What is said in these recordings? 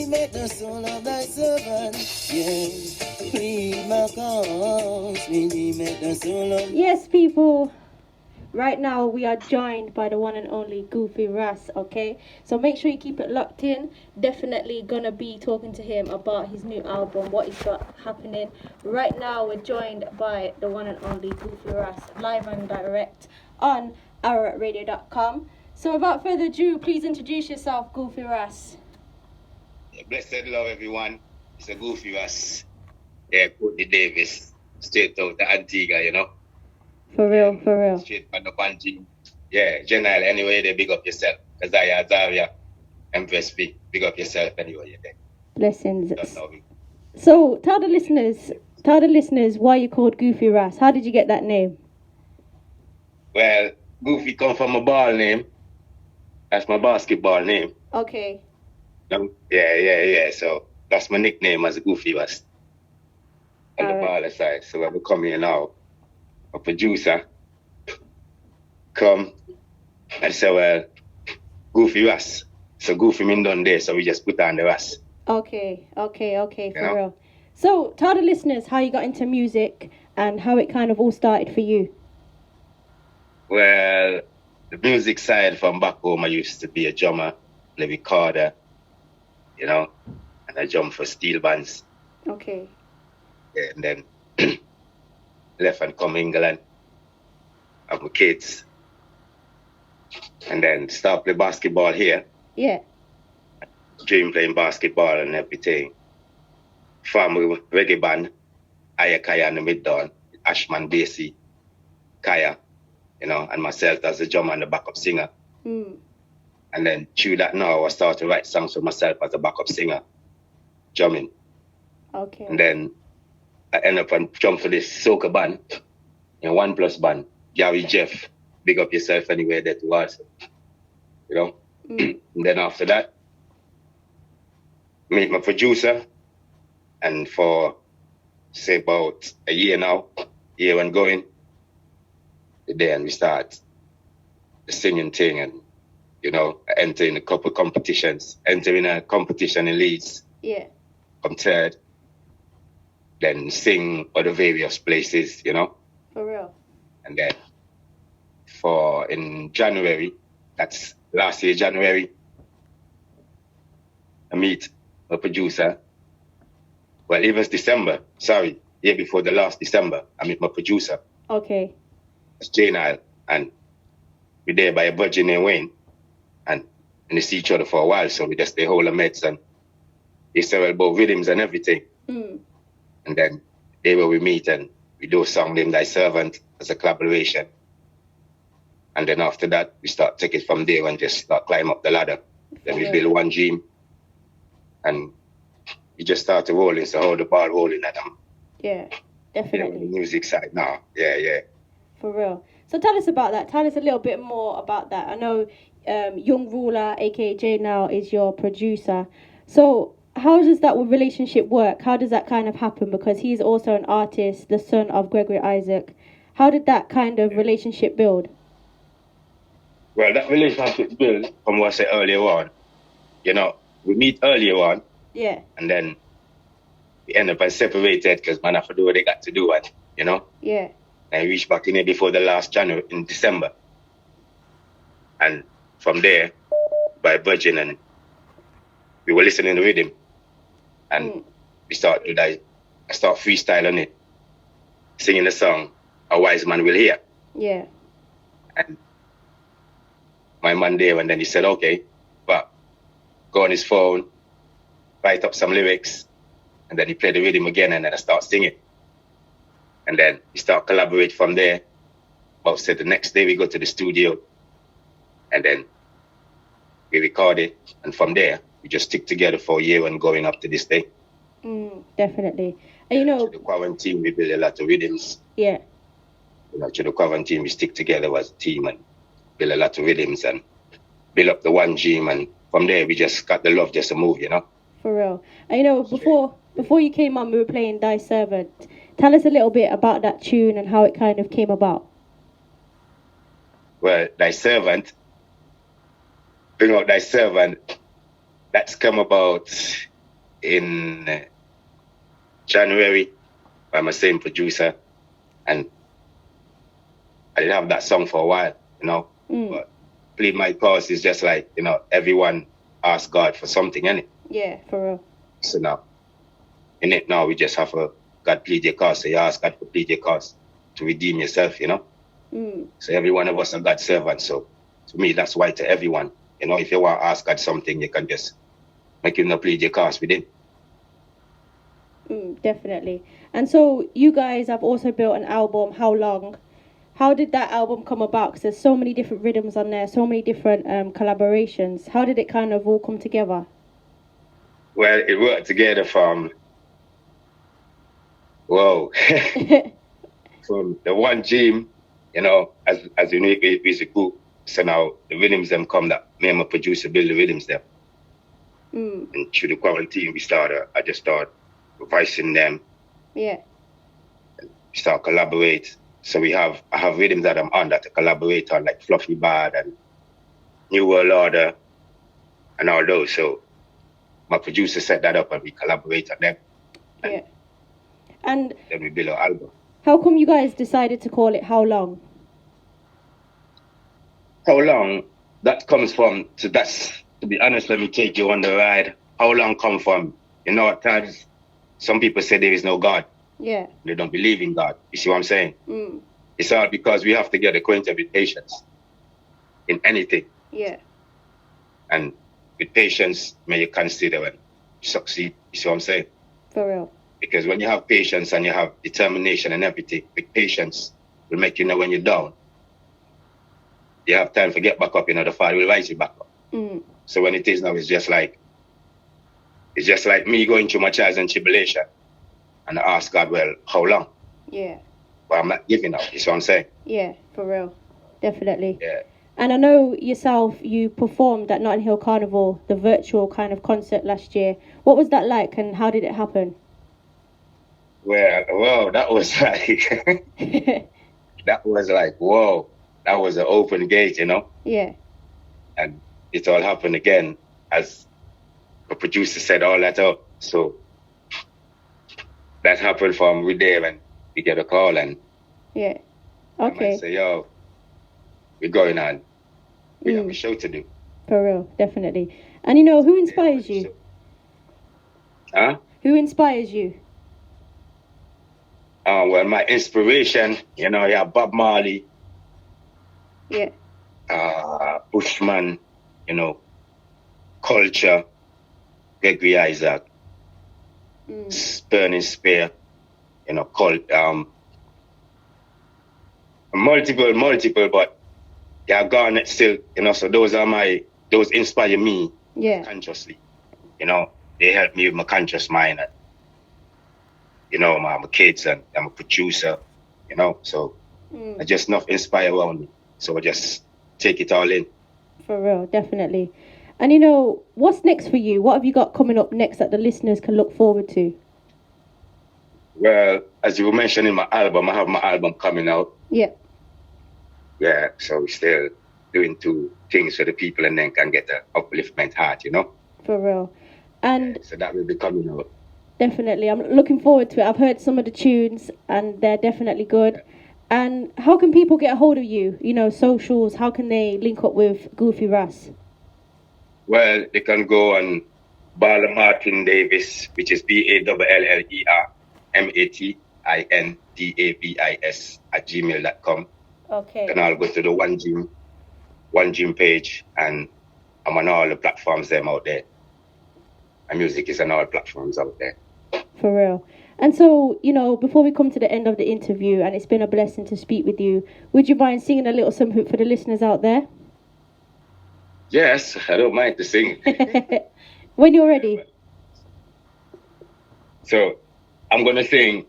make the soul of thy servant. Yeah, read my cause. Redeem make the soul of. Yes, people. Right now we are joined by the one and only Goofy Ras, okay? So make sure you keep it locked in. Definitely gonna be talking to him about his new album, what he's got happening. Right now we're joined by the one and only Goofy Ras, live and direct on arawakradio.com. So without further ado, please introduce yourself, Goofy Ras. Yeah, blessed love, everyone. It's a Goofy Ras. Yeah, Courtney Davis, straight out the Antigua, you know. For real. Straight on the bungee. Yeah, general, anyway, they big up yourself. Kazaya, Zaria, Empress P, big up yourself anyway, you're there. Blessings. So tell the listeners why you called Goofy Ras. How did you get that name? Well, Goofy come from my ball name. That's my basketball name. Okay. Yeah. So that's my nickname as Goofy Ras. On the baller side. So when we come here now, a producer come and say, well, Goofy Ras. So Goofy mean done there, so we just put on the Ras. Okay, for real. So tell the listeners how you got into music and how it kind of all started for you. Well, the music side from back home, I used to be a drummer, play recorder, you know, and I jumped for steel bands. Okay. Yeah, and then left and come England, have my kids, and then start play basketball here. Yeah. Dream playing basketball and everything. Family reggae band, Aya Kaya in the mid-dawn, Ashman Basie, Kaya, you know, and myself as a drummer and the backup singer. Mm. And then through that now, I started to write songs for myself as a backup singer, drumming. Okay. And then I end up and jump for this soca band, you know, 1+ band, Gary Jeff, big up yourself anywhere that you are, you know. Mm. And then after that, meet my producer, and for say about a year now, year and going, then we start the singing thing, and you know, entering a couple competitions, entering a competition in Leeds. Yeah. Come third. Then sing other various places, you know. For real. And then in January, that's last year January, I meet a producer. Well, it was December, year before the last December, I meet my producer. Okay. It's Jane Isle, and we're there by a virgin named Wayne, and they see each other for a while, so we just stay whole of meds, and they say about rhythms and everything. Mm. And then there where we meet, and we do a song named Thy Servant as a collaboration. And then after that, we start take it from there and just start climb up the ladder. Then we build one dream, and we just started rolling, so hold the ball rolling at them. Yeah, definitely. You know, the music side now. Yeah. For real. So tell us about that. Tell us a little bit more about that. I know Young Ruler, aka J Now, is your producer. So how does that relationship work? How does that kind of happen? Because he's also an artist, the son of Gregory Isaac. How did that kind of relationship build? Well, that relationship built from what I said earlier on. You know, we meet earlier on. Yeah. And then we end up and separated because man have to do what they got to do, and you know. Yeah. And I reached back in here before the last January, in December. And from there, by Virgin, and we were listening to rhythm. And we start to I start freestyling it, singing the song, A Wise Man Will Hear. Yeah. And my man there, and then he said, okay, but go on his phone, write up some lyrics, and then he played the rhythm again, and then I start singing. And then we start collaborate from there. But said the next day we go to the studio, and then we record it, and from there we just stick together for a year and going up to this day. Definitely. And you know, to the quarantine we build a lot of rhythms. Yeah. You know, to the quarantine we stick together as a team and build a lot of rhythms and build up the one dream, and from there we just got the love just to move, you know. For real. And you know, before you came on, we were playing Thy Servant. Tell us a little bit about that tune and how it kind of came about. Well, Thy Servant, bring out Thy Servant, that's come about in January by my same producer, and I didn't have that song for a while, you know. But Plead My Cause is just like, you know, everyone ask God for something, innit? Yeah, for real. So now, in it now, we just have a God plead your cause. So you ask God to plead your cause to redeem yourself, you know. So every one of us are God's servant. So to me, that's why to everyone, you know, if you want to ask God something, you can just make him not plead your cause with him. Definitely. And so you guys have also built an album, How Long? How did that album come about? Because there's so many different rhythms on there, so many different collaborations. How did it kind of all come together? Well, it worked together from, from the one gym, you know, as you know, it's a group. So now the rhythms them come that me and my producer build the rhythms them. And through the quarantine, I just started revising them. Yeah. We start collaborate. So I have rhythms that I'm on that I collaborate on, like Fluffy Bad and New World Order and all those. So my producer set that up and we collaborate on them. Yeah. And then we build our album. How come you guys decided to call it How Long? How long? That comes from, to be honest, let me take you on the ride. How long come from? You know, at times, some people say there is no God. Yeah. They don't believe in God. You see what I'm saying? It's all because we have to get acquainted with patience in anything. Yeah. And with patience, may you consider and succeed. You see what I'm saying? For real. Because when you have patience and you have determination and everything, with patience will make you know when you're down. You have time to get back up, you know, the Father will rise you back up. So when it is now, it's just like me going through my trials and tribulation and I ask God, well, how long? Yeah. But I'm not giving up, you see what I'm saying? Yeah, for real. Definitely. Yeah. And I know yourself, you performed at Notting Hill Carnival, the virtual kind of concert last year. What was that like and how did it happen? Well, that was like, whoa, that was an open gate, you know? Yeah. And it all happened again as the producer set all that up. So that happened from we there and we get a call and yeah. Okay. I say, yo, we're going on. We have a show to do. For real, definitely. And you know, who inspires you? Huh? Who inspires you? Well, my inspiration, you know, yeah, Bob Marley. Yeah. Bushman, you know, Culture, Gregory Isaac, Burning Spear, you know, multiple, but yeah, Garnet still, you know, so those inspire me consciously, you know, they help me with my conscious mind, and, you know, I'm a kids and I'm a producer, you know, so I just enough inspire around me, so I just take it all in. For real, definitely. And you know, what's next for you? What have you got coming up next that the listeners can look forward to? Well, as you were mentioning my album, I have my album coming out. Yeah. Yeah, so we're still doing 2 things for the people and then can get an upliftment heart, you know? For real. And so that will be coming out. Definitely. I'm looking forward to it. I've heard some of the tunes and they're definitely good. Yeah. And how can people get a hold of you? You know, socials, how can they link up with Goofy Ras? Well, they can go on Bala Martin Davis, which is BALLERMATINDAVIS @gmail.com. Okay. Then I'll go to the One Gym page, and I'm on all the platforms them out there. My music is on all platforms out there. For real. And so, you know, before we come to the end of the interview, and it's been a blessing to speak with you, would you mind singing a little something for the listeners out there? Yes, I don't mind to sing. When you're ready. So, I'm going to sing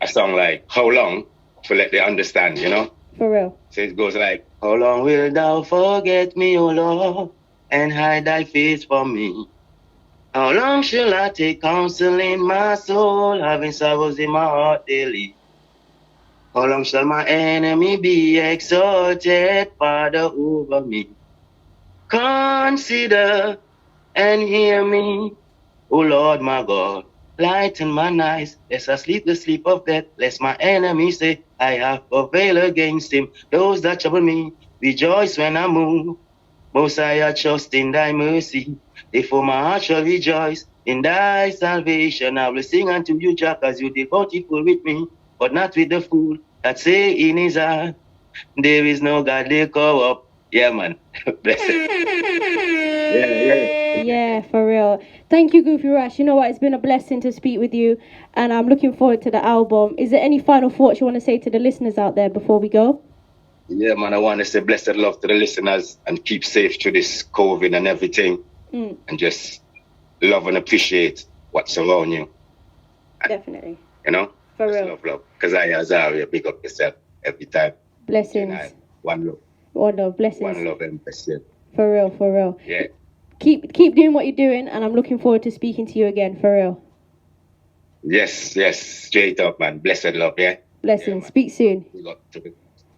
a song like How Long, to let they understand, you know? For real. So it goes like, how long will thou forget me, O Lord, and hide thy face from me? How long shall I take counsel in my soul, having sorrows in my heart daily? How long shall my enemy be exalted, Father, over me? Consider and hear me. Oh Lord, my God, lighten mine eyes, lest I sleep the sleep of death, lest my enemy say, I have prevailed against him. Those that trouble me, rejoice when I move. Most I trust in thy mercy, therefore my heart shall rejoice in thy salvation. I will sing unto you, Jack, as you did bountiful with me, but not with the fool that say in his heart, there is no God they call up. Yeah, man. Bless it. Yeah. Yeah, for real. Thank you, Goofy Rush. You know what? It's been a blessing to speak with you, and I'm looking forward to the album. Is there any final thoughts you want to say to the listeners out there before we go? Yeah, man, I want to say blessed love to the listeners and keep safe through this COVID and everything. And just love and appreciate what's around you. Definitely. You know? For just real. Love. Because I big up yourself every time. Blessings. One love. One love. Blessings. One love and blessings. For real, for real. Yeah. Keep doing what you're doing, and I'm looking forward to speaking to you again, for real. Yes. Straight up, man. Blessed love, yeah? Blessings. Yeah, speak soon.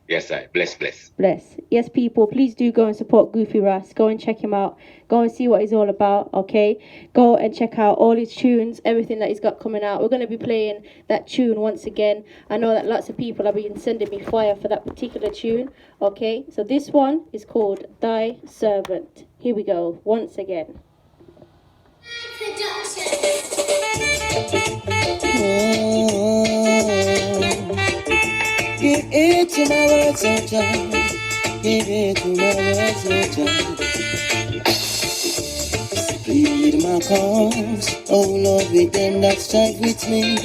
Yes, I. Bless. Yes, people, please do go and support Goofy Ras. Go and check him out. Go and see what he's all about, okay? Go and check out all his tunes, everything that he's got coming out. We're going to be playing that tune once again. I know that lots of people have been sending me fire for that particular tune, okay? So this one is called Thy Servant. Here we go, once again. Give it to my words, oh John. Give it to my words, oh John. Plead my cause, oh Lord, with them that strive with me.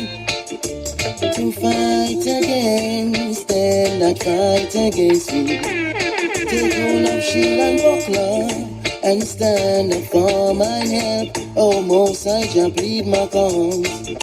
To fight against them that fight against me. Take hold of shield and buckler, and stand up for my help. Oh, Most High, Jah, plead my cause.